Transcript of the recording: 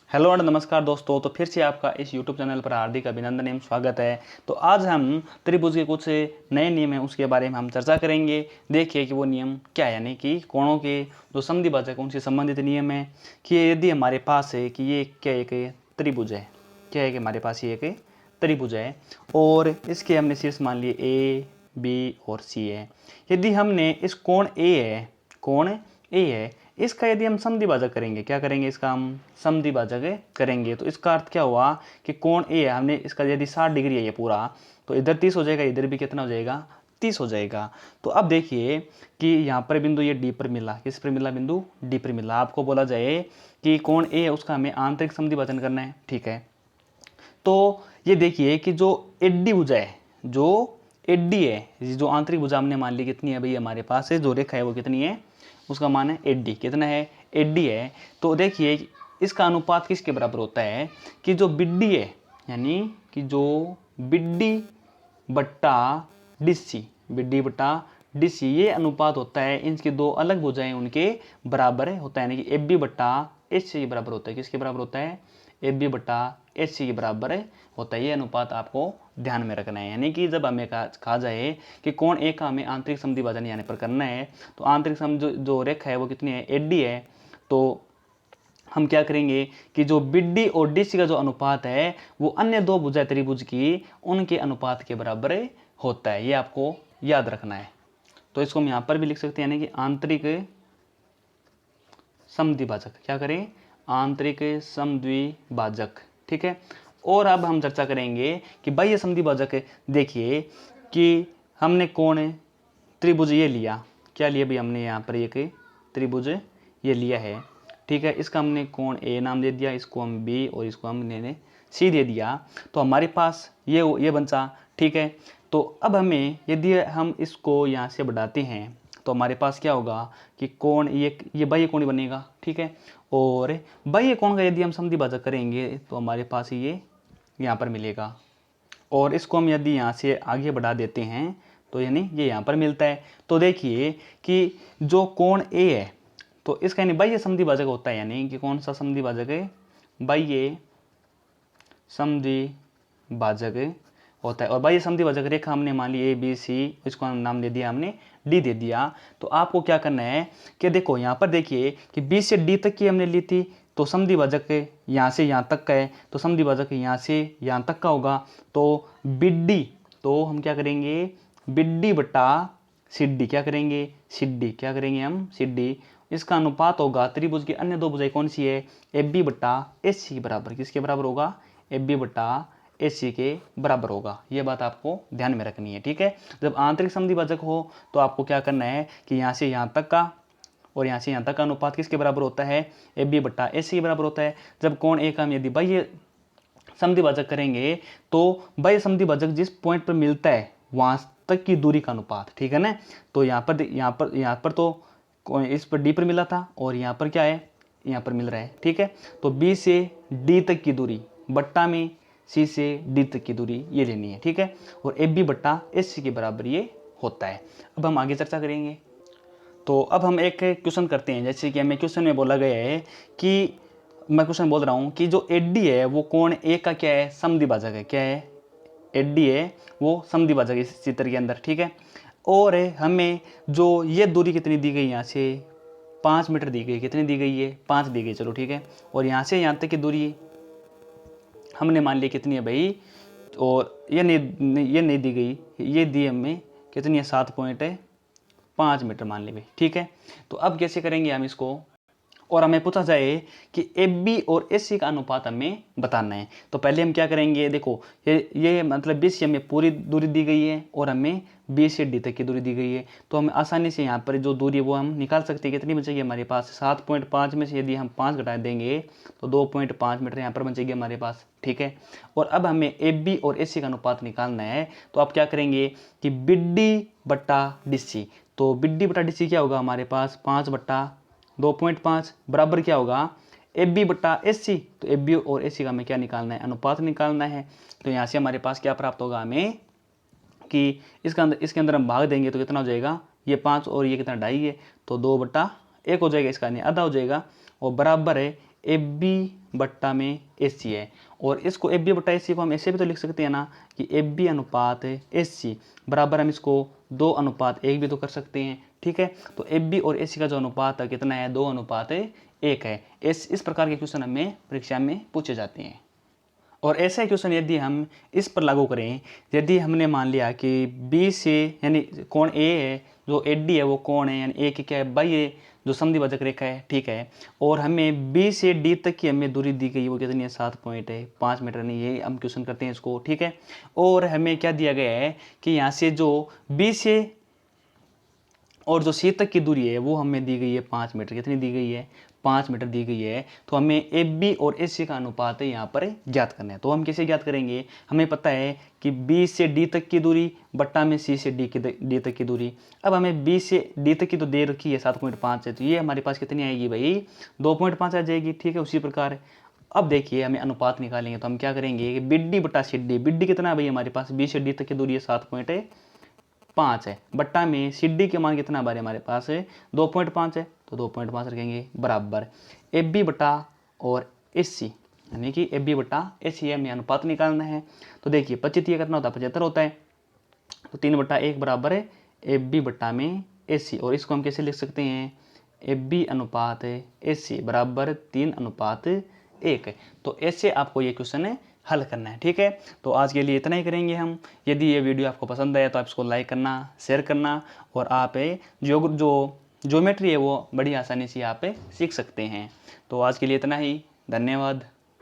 Hello and नमस्कार दोस्तों। तो फिर से आपका इस YouTube चैनल पर हार्दिक अभिनंदन एवं स्वागत है। तो आज हम त्रिभुज के कुछ नए नियम हैं उसके बारे में हम चर्चा करेंगे। देखिए कि वो नियम क्या है, यानी कि कोणों के जो समद्विभाजक उनसे संबंधित नियम है कि यदि हमारे पास है कि ये क्या एक त्रिभुज है, क्या है कि हमारे पास ये एक त्रिभुज है और इसके हमने शीर्ष मान लिए ए बी और सी है। यदि हमने इस कोण ए है, इसका यदि हम समद्विभाजक करेंगे, क्या करेंगे, इसका हम समद्विभाजक करेंगे तो इसका अर्थ क्या हुआ कि कोण ए है, हमने इसका यदि 60 डिग्री है ये पूरा, तो इधर 30 हो जाएगा, इधर भी कितना हो जाएगा, 30 हो जाएगा। तो अब देखिए कि यहाँ पर बिंदु ये डी पर मिला, किस पर मिला, बिंदु डी पर मिला। आपको बोला जाए कि कोण ए है उसका हमें आंतरिक समद्विभाजन करना है, ठीक है। तो ये देखिए कि जो एडी भुजा है, जो एडी है, जो आंतरिक भुजा हमने मान ली कितनी है भाई, हमारे पास है जो रेखा है वो कितनी है, उसका मान है एडी, कितना है, एडी है। तो देखिए इसका अनुपात किसके बराबर होता है कि जो बिड्डी है, यानी कि जो बिड्डी बट्टा डिस्सी, बिड्डी बट्टा डिस्सी, ये अनुपात होता है इनकी दो अलग भुजाएं उनके बराबर होता है, यानी कि एफ बी बट्टा एच सी के बराबर होता है। किसके बराबर होता है, एफ बी बट्टा एच सी के बराबर होता है। ये अनुपात आपको ध्यान में रखना है, यानी कि जब हमें कहा जाए कि कोण ए का हमें आंतरिक समद्विभाजन यहाँ पर करना है तो आंतरिक सम जो रेखा है वो कितनी है, एच डी है। तो हम क्या करेंगे कि जो बिड्डी और डीसी का जो अनुपात है वो अन्य दो भुजा त्रिभुज की उनके अनुपात के बराबर होता है। ये आपको याद रखना है। तो इसको हम यहाँ पर भी लिख सकते हैं, यानी कि आंतरिक समद्विभाजक, क्या करें, आंतरिक समद्विभाजक, ठीक है। और अब हम चर्चा करेंगे कि बाह्य समद्विभाजक। देखिए कि हमने कोण त्रिभुज ये लिया, क्या लिया भी हमने यहाँ पर एक त्रिभुज ये लिया है, ठीक है। इसका हमने कोण ए नाम दे दिया, इसको हम बी और इसको हमने सी दे दिया। तो हमारे पास ये बचा, ठीक है। तो अब हमें यदि हम इसको यहाँ से बढ़ाते हैं तो हमारे पास क्या होगा कि कोण ये बाह्य कोण बनेगा, ठीक है। और बाह्य कोण का यदि हम समद्विभाजक करेंगे तो हमारे पास ये यहाँ पर मिलेगा, और इसको हम यदि यहाँ से आगे बढ़ा देते हैं तो यानी ये यहाँ पर मिलता है। तो देखिए कि जो कोण ए है तो इसका यानी बाह्य समद्विभाजक होता है, यानी कि कौन सा समद्विभाजक है, बाह्य समद्विभाजक होता है। और बाह्य समद्विभाजक रेखा हमने मान ली ए बी सी, इसको हम नाम दे दिया, हमने डी दे दिया। तो आपको क्या करना है कि देखो यहाँ पर देखिए कि बी से डी तक की हमने ली थी, तो समद्विभाजक यहाँ से यहाँ तक का है, तो समद्विभाजक यहाँ से यहाँ तक का होगा। तो बिड्डी, तो हम क्या करेंगे, बिड्डी बटा सिड्डी, क्या करेंगे, सिड्डी, क्या करेंगे हम, सिड्डी। इसका अनुपात होगा त्रिभुज की अन्य दो भुजाएं कौन सी है, एफ बी बट्टा एच सी के बराबर। किसके बराबर होगा, एफ बी बट्टा एच सी के बराबर होगा। ये बात आपको ध्यान में रखनी है, ठीक है। जब आंतरिक समद्विभाजक हो तो आपको क्या करना है कि यहाँ से यहाँ तक का और यहाँ से यहाँ तक का अनुपात किसके बराबर होता है, एफ बी बट्टा एच सी के बराबर होता है। जब कोण ए का हम यदि बाह्य समद्विभाजक करेंगे तो बाह्य समद्विभाजक जिस पॉइंट पर मिलता है वहां तक की दूरी का अनुपात, ठीक है ना। तो यहाँ पर तो इस पर डी पर मिला था और यहाँ पर क्या है, यहाँ पर मिल रहा है, ठीक है। तो बी से डी तक की दूरी बट्टा में सी से डी तक की दूरी ये लेनी है, ठीक है। और एफ बी बट्टा एस सी के बराबर ये होता है। अब हम आगे चर्चा करेंगे। तो अब हम एक क्वेश्चन करते हैं, जैसे कि हमें क्वेश्चन में बोला गया है कि मैं क्वेश्चन बोल रहा हूँ कि जो एडी है वो कोण ए का क्या है, समद्विभाजक है, क्या है, एडी है वो समद्विभाजक है इस चित्र के अंदर, ठीक है। और हमें जो ये दूरी कितनी दी गई, यहाँ से 5 मीटर दी गई, कितनी दी गई है, 5 दी गई, चलो ठीक है। और यहाँ से यहाँ तक की दूरी हमने मान ली कितनी है भाई, और ये नहीं दी गई, ये दी हमें कितनी है, 7.5 मीटर मान ली भाई, ठीक है। तो अब कैसे करेंगे हम इसको, और हमें पूछा जाए कि एफ बी और एस सी का अनुपात हमें बताना है। तो पहले हम क्या करेंगे, देखो ये मतलब बी से हमें पूरी दूरी दी गई है और हमें बी से डी तक की दूरी दी गई है। तो हम आसानी से यहाँ पर जो दूरी है वो हम निकाल सकते हैं। कितनी बचेगी हमारे पास, 7.5 में से यदि हम 5 घटा देंगे तो 2.5 मीटर यहाँ पर बचेगी हमारे पास, ठीक है। और अब हमें एफ बी और एस सी का अनुपात निकालना है। तो आप क्या करेंगे कि बिड्डी बट्टा डिस्सी, तो बिड्डी बट्टा डिस्सी क्या होगा हमारे पास, 5 बट्टा 2.5 बराबर क्या होगा, एफ बी बट्टा एस सी। तो एफ बी और एस सी का हमें क्या निकालना है, अनुपात निकालना है। तो यहाँ से हमारे पास क्या प्राप्त होगा हमें कि इसके अंदर हम भाग देंगे तो कितना हो जाएगा, ये 5 और ये कितना 2.5 है, तो 2/1 हो जाएगा, इसका नहीं आधा हो जाएगा। और बराबर है एफ बी बट्टा में एस सी है। और इसको एफ बी बट्टा एस सी को हम ऐसे भी तो लिख सकते हैं ना कि एफ बी अनुपात एस सी बराबर, हम इसको 2:1 भी तो कर सकते हैं। ठीक है, तो एफ बी और एस सी का जो अनुपात है कितना है, 2:1 है। इस प्रकार के क्वेश्चन हमें परीक्षा में पूछे जाते हैं। और ऐसा क्वेश्चन यदि हम इस पर लागू करें, यदि हमने मान लिया कि बी से यानी कोण ए है, जो एच डी है वो कोण है, यानी ए की क्या है, बाई ए जो संधिभाजक रेखा है, ठीक है। और हमें बी से डी तक की हमें दूरी दी गई, वो कितनी है, 7.5 मीटर, नहीं ये हम क्वेश्चन करते हैं इसको, ठीक है। और हमें क्या दिया गया है कि यहाँ से जो बी से और जो सी तक की दूरी है वो हमें दी गई है 5 मीटर, कितनी दी गई है, 5 मीटर दी गई है। तो हमें ए बी और एस सी का अनुपात यहाँ पर ज्ञात करना है। तो हम कैसे ज्ञात करेंगे, हमें पता है कि बी से डी तक की दूरी बट्टा में सी से डी तक की दूरी। अब हमें बी से डी तक की तो दे रखी है 7.5 है, तो ये हमारे पास कितनी आएगी भाई, 2.5 आ जाएगी, ठीक है। उसी प्रकार अब देखिए हमें अनुपात निकालेंगे, तो हम क्या करेंगे कि बिड्डी बट्टा सिड्डी, बिड्डी कितना है भाई हमारे पास, बी से डी तक की दूरी है 7.5 है, बट्टा में सिड्डी के मान कितना बार हमारे पास है, 2.5 है, तो 2.5 रखेंगे बराबर एफ बी बटा और एस सी, यानी कि एफ बी बटा एस सी हमें अनुपात निकालना है। तो देखिए 25 कितना होता है, 75 होता है, तो 3/1 बराबर है एफ बी बट्टा में एस सी। और इसको हम कैसे लिख सकते हैं, एफ बी अनुपात एस सी बराबर 3:1 है। तो ऐसे आपको ये क्वेश्चन हल करना है, ठीक है। तो आज के लिए इतना ही करेंगे हम। यदि ये वीडियो आपको पसंद आया तो आप इसको लाइक करना, शेयर करना, और आप जो ज्योमेट्री है वो बड़ी आसानी से आप सीख सकते हैं। तो आज के लिए इतना ही, धन्यवाद।